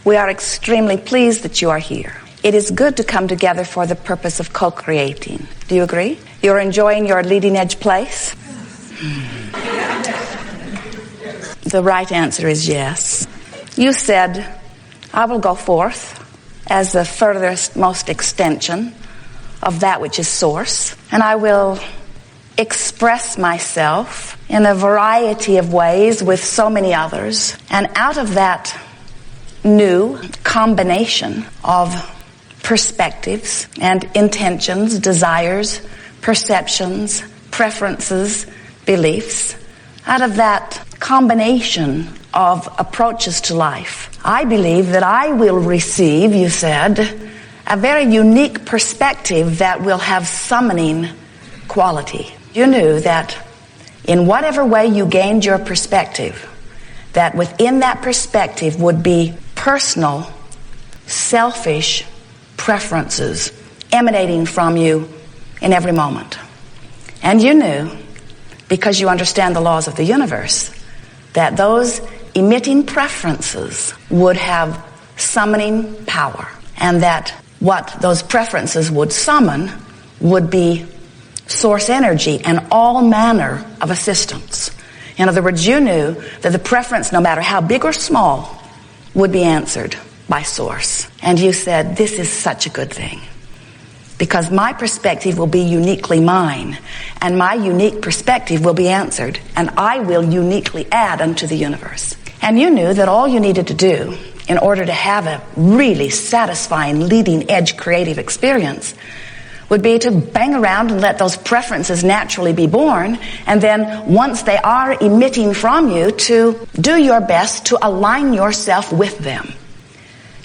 We are extremely pleased that you are here. It is good to come together for the purpose of co-creating. Do you agree? You're enjoying your leading edge place? The right answer is yes. You said, I will go forth as the furthest, most extension of that which is source, and I will express myself in a variety of ways with so many others. And out of that new combination of perspectives and intentions, desires, perceptions, preferences, beliefs, out of that combination of approaches to life, I believe that I will receive, you said, a very unique perspective that will have summoning quality. You knew that in whatever way you gained your perspective, that within that perspective would be personal, selfish preferences emanating from you in every moment. And you knew, because you understand the laws of the universe, that those emitting preferences would have summoning power, and that what those preferences would summon would be source energy and all manner of assistance. In other words, you knew that the preference, no matter how big or small, would be answered by source. And you said, this is such a good thing, because my perspective will be uniquely mine, and my unique perspective will be answered, and I will uniquely add unto the universe. And you knew that all you needed to do in order to have a really satisfying, leading-edge creative experience would be to bang around and let those preferences naturally be born, and then once they are emitting from you, to do your best to align yourself with them.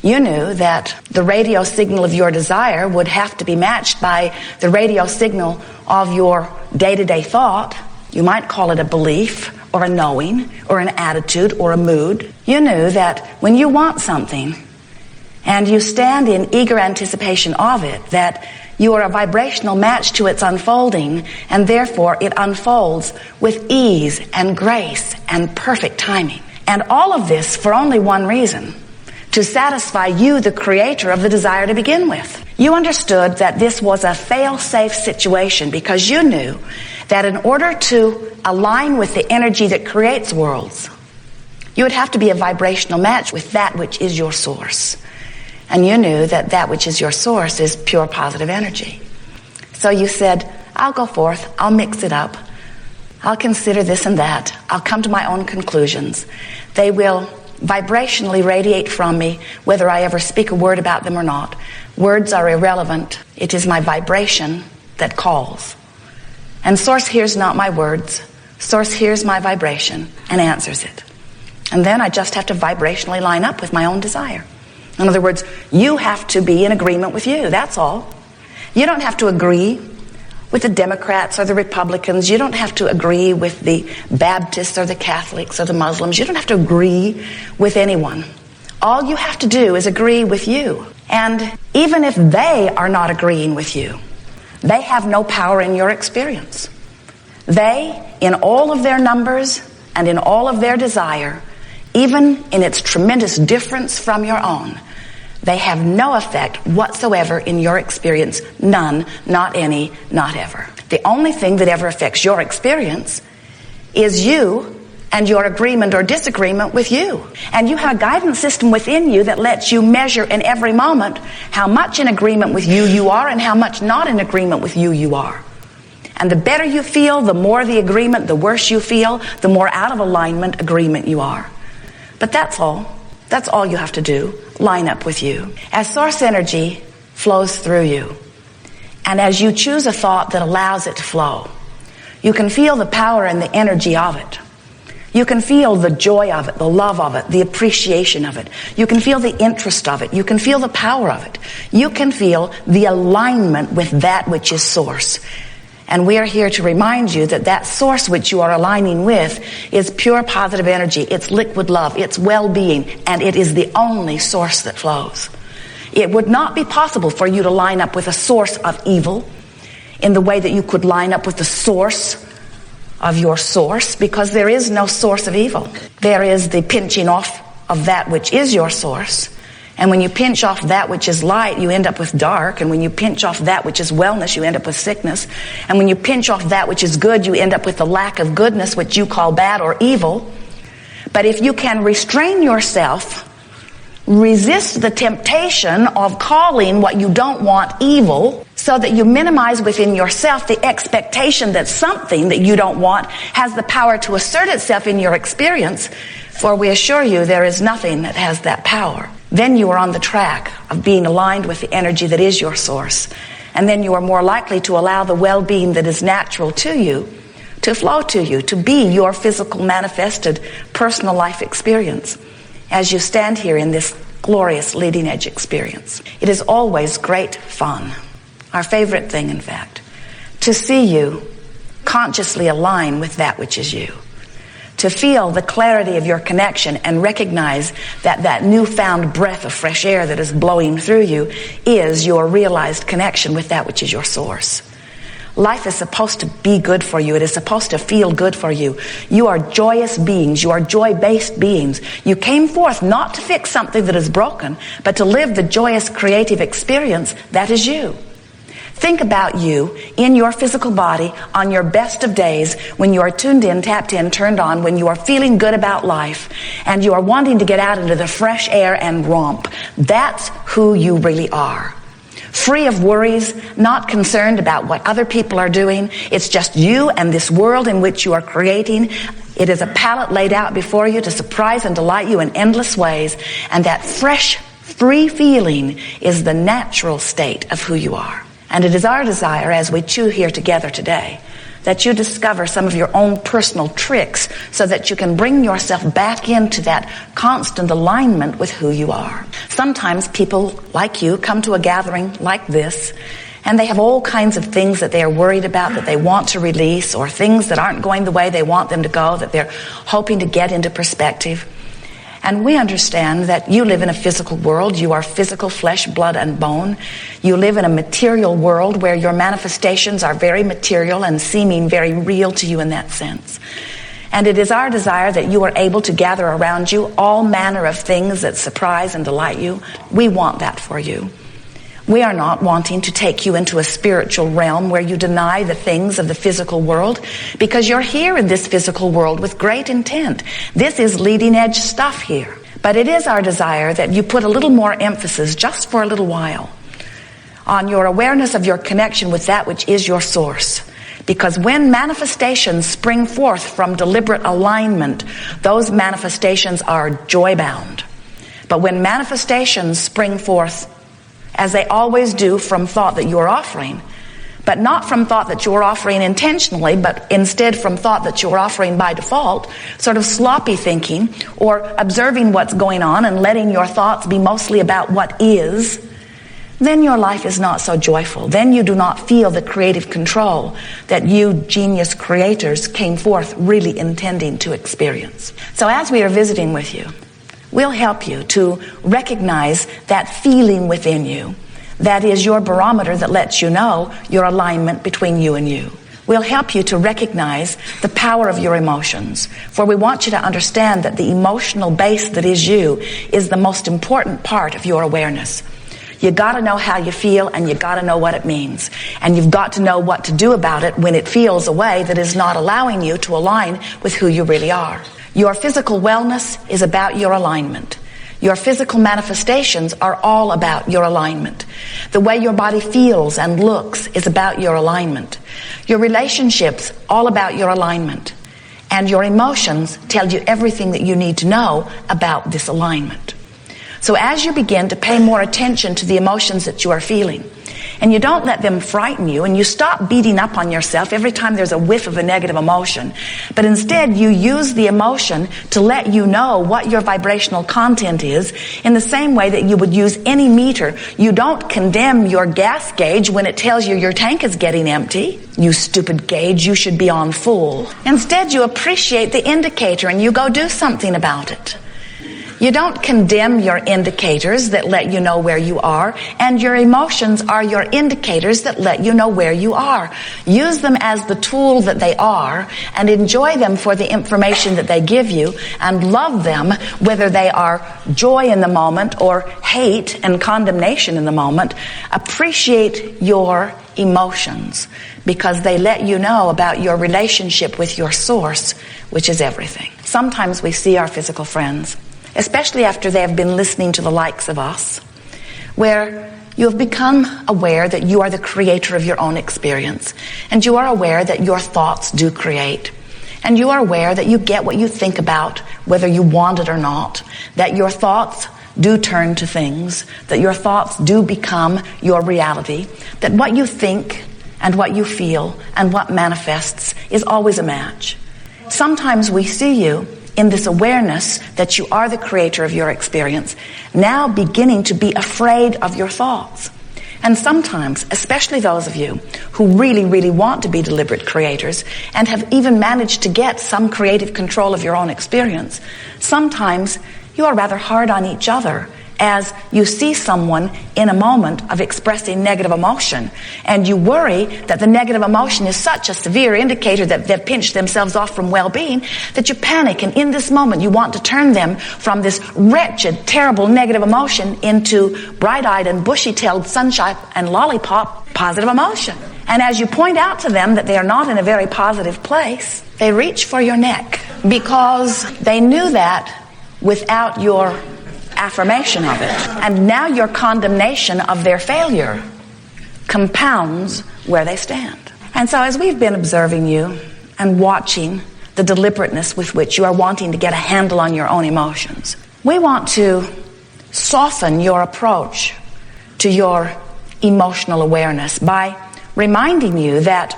You knew that the radio signal of your desire would have to be matched by the radio signal of your day-to-day thought. You might call it a belief, or a knowing, or an attitude, or a mood. You knew that when you want something, and you stand in eager anticipation of it, that you are a vibrational match to its unfolding, and therefore it unfolds with ease and grace and perfect timing. And all of this for only one reason: to satisfy you, the creator of the desire to begin with. You understood that this was a fail-safe situation, because you knew that in order to align with the energy that creates worlds, you would have to be a vibrational match with that which is your source. And you knew that that which is your source is pure positive energy. So you said, I'll go forth, I'll mix it up, I'll consider this and that, I'll come to my own conclusions. They will vibrationally radiate from me, whether I ever speak a word about them or not. Words are irrelevant. It is my vibration that calls. And Source hears not my words. Source hears my vibration and answers it. And then I just have to vibrationally line up with my own desire. In other words, you have to be in agreement with you, that's all. You don't have to agree with the Democrats or the Republicans. You don't have to agree with the Baptists or the Catholics or the Muslims. You don't have to agree with anyone. All you have to do is agree with you. And even if they are not agreeing with you, they have no power in your experience. They, in all of their numbers and in all of their desire, even in its tremendous difference from your own, they have no effect whatsoever in your experience. None, not any, not ever. The only thing that ever affects your experience is you and your agreement or disagreement with you. And you have a guidance system within you that lets you measure in every moment how much in agreement with you you are and how much not in agreement with you you are. And the better you feel, the more the agreement, the worse you feel, the more out of alignment agreement you are. But that's all. That's all you have to do. Line up with you. As source energy flows through you, and as you choose a thought that allows it to flow, you can feel the power and the energy of it. You can feel the joy of it, the love of it, the appreciation of it. You can feel the interest of it. You can feel the power of it. You can feel the alignment with that which is source. And we are here to remind you that that source which you are aligning with is pure positive energy. It's liquid love. It's well-being. And it is the only source that flows. It would not be possible for you to line up with a source of evil in the way that you could line up with the source of your source, because there is no source of evil. There is the pinching off of that which is your source, And when you pinch off that which is light, you end up with dark. And when you pinch off that which is wellness, you end up with sickness. And when you pinch off that which is good, you end up with the lack of goodness, which you call bad or evil. But if you can restrain yourself, resist the temptation of calling what you don't want evil, so that you minimize within yourself the expectation that something that you don't want has the power to assert itself in your experience, for we assure you there is nothing that has that power. Then you are on the track of being aligned with the energy that is your source. And then you are more likely to allow the well-being that is natural to you to flow to you, to be your physical manifested personal life experience as you stand here in this glorious leading edge experience. It is always great fun, our favorite thing in fact, to see you consciously align with that which is you. To feel the clarity of your connection and recognize that that newfound breath of fresh air that is blowing through you is your realized connection with that which is your source. Life is supposed to be good for you. It is supposed to feel good for you. You are joyous beings. You are joy-based beings. You came forth not to fix something that is broken, but to live the joyous creative experience that is you. Think about you in your physical body on your best of days, when you are tuned in, tapped in, turned on, when you are feeling good about life and you are wanting to get out into the fresh air and romp. That's who you really are. Free of worries, not concerned about what other people are doing. It's just you and this world in which you are creating. It is a palette laid out before you to surprise and delight you in endless ways. And that fresh, free feeling is the natural state of who you are. And it is our desire, as we chew here together today, that you discover some of your own personal tricks so that you can bring yourself back into that constant alignment with who you are. Sometimes people like you come to a gathering like this, and they have all kinds of things that they are worried about, that they want to release, or things that aren't going the way they want them to go, that they're hoping to get into perspective. And we understand that you live in a physical world. You are physical, flesh, blood, and bone. You live in a material world where your manifestations are very material and seeming very real to you in that sense. And it is our desire that you are able to gather around you all manner of things that surprise and delight you. We want that for you. We are not wanting to take you into a spiritual realm where you deny the things of the physical world, because you're here in this physical world with great intent. This is leading edge stuff here. But it is our desire that you put a little more emphasis, just for a little while, on your awareness of your connection with that which is your source. Because when manifestations spring forth from deliberate alignment, those manifestations are joy-bound. But when manifestations spring forth, as they always do, from thought that you're offering, but not from thought that you're offering intentionally, but instead from thought that you're offering by default, sort of sloppy thinking, or observing what's going on and letting your thoughts be mostly about what is, then your life is not so joyful. Then you do not feel the creative control that you genius creators came forth really intending to experience. So as we are visiting with you, we'll help you to recognize that feeling within you that is your barometer that lets you know your alignment between you and you. We'll help you to recognize the power of your emotions, for we want you to understand that the emotional base that is you is the most important part of your awareness. You got to know how you feel, and you got to know what it means. And you've got to know what to do about it when it feels a way that is not allowing you to align with who you really are. Your physical wellness is about your alignment. Your physical manifestations are all about your alignment. The way your body feels and looks is about your alignment. Your relationships, all about your alignment. And your emotions tell you everything that you need to know about this alignment. So as you begin to pay more attention to the emotions that you are feeling, and you don't let them frighten you, and you stop beating up on yourself every time there's a whiff of a negative emotion, but instead you use the emotion to let you know what your vibrational content is, in the same way that you would use any meter. You don't condemn your gas gauge when it tells you your tank is getting empty. You stupid gauge, you should be on full. Instead, you appreciate the indicator and you go do something about it. You don't condemn your indicators that let you know where you are, and your emotions are your indicators that let you know where you are. Use them as the tool that they are, and enjoy them for the information that they give you, and love them whether they are joy in the moment or hate and condemnation in the moment. Appreciate your emotions because they let you know about your relationship with your source, which is everything. Sometimes we see our physical friends, especially after they have been listening to the likes of us, where you have become aware that you are the creator of your own experience, and you are aware that your thoughts do create, and you are aware that you get what you think about, whether you want it or not, that your thoughts do turn to things, that your thoughts do become your reality, that what you think and what you feel and what manifests is always a match. Sometimes we see you in this awareness that you are the creator of your experience, now beginning to be afraid of your thoughts. And sometimes, especially those of you who really, really want to be deliberate creators and have even managed to get some creative control of your own experience, sometimes you are rather hard on each other as you see someone in a moment of expressing negative emotion, and you worry that the negative emotion is such a severe indicator that they've pinched themselves off from well-being that you panic, and in this moment you want to turn them from this wretched, terrible negative emotion into bright-eyed and bushy-tailed sunshine and lollipop positive emotion. And as you point out to them that they are not in a very positive place, they reach for your neck because they knew that without your affirmation of it. And now your condemnation of their failure compounds where they stand. And so as we've been observing you and watching the deliberateness with which you are wanting to get a handle on your own emotions, we want to soften your approach to your emotional awareness by reminding you that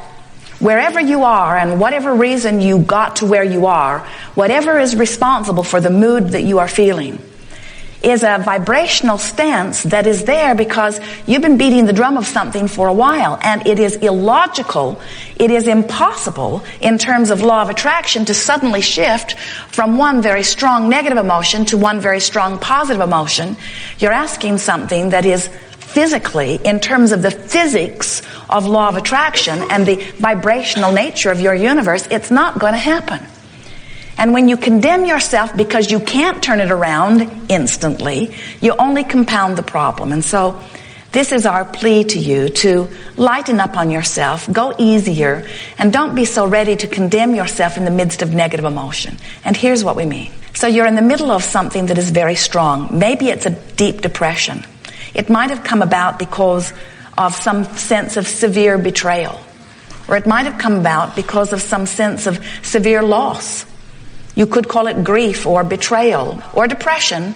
wherever you are and whatever reason you got to where you are, whatever is responsible for the mood that you are feeling is a vibrational stance that is there because you've been beating the drum of something for a while, and it is illogical, it is impossible in terms of law of attraction to suddenly shift from one very strong negative emotion to one very strong positive emotion. You're asking something that is physically, in terms of the physics of law of attraction and the vibrational nature of your universe, it's not going to happen. And when you condemn yourself because you can't turn it around instantly, you only compound the problem. And so this is our plea to you to lighten up on yourself, go easier, and don't be so ready to condemn yourself in the midst of negative emotion. And here's what we mean. So you're in the middle of something that is very strong. Maybe it's a deep depression. It might have come about because of some sense of severe betrayal. Or it might have come about because of some sense of severe loss. You could call it grief or betrayal or depression.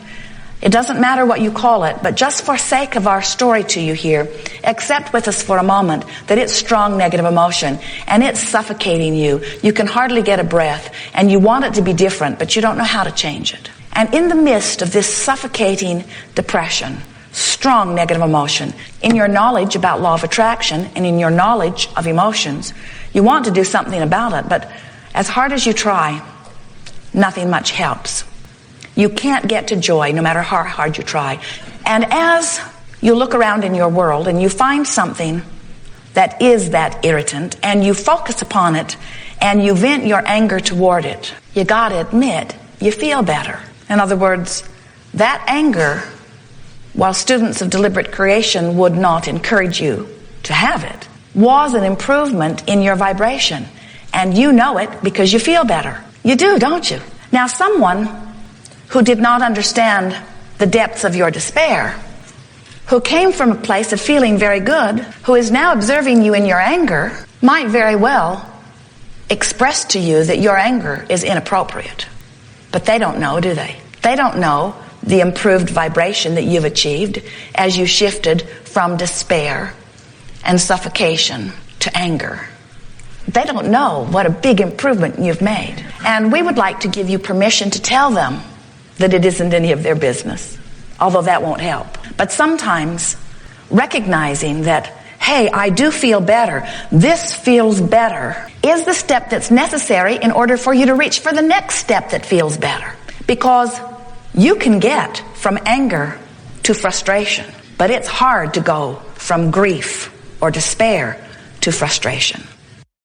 It doesn't matter what you call it, but just for sake of our story to you here, accept with us for a moment that it's strong negative emotion and it's suffocating you. You can hardly get a breath and you want it to be different, but you don't know how to change it. And in the midst of this suffocating depression, strong negative emotion, in your knowledge about law of attraction and in your knowledge of emotions, you want to do something about it, but as hard as you try, nothing much helps. You can't get to joy no matter how hard you try. And as you look around in your world and you find something that is that irritant and you focus upon it and you vent your anger toward it, you gotta admit, you feel better. In other words, that anger, while students of deliberate creation would not encourage you to have it, was an improvement in your vibration. And you know it because you feel better. You do, don't you? Now, someone who did not understand the depths of your despair, who came from a place of feeling very good, who is now observing you in your anger, might very well express to you that your anger is inappropriate. But they don't know, do they? They don't know the improved vibration that you've achieved as you shifted from despair and suffocation to anger. They don't know what a big improvement you've made. And we would like to give you permission to tell them that it isn't any of their business, although that won't help. But sometimes recognizing that, hey, I do feel better, this feels better, is the step that's necessary in order for you to reach for the next step that feels better. Because You can get from anger to frustration, but it's hard to go from grief or despair to frustration.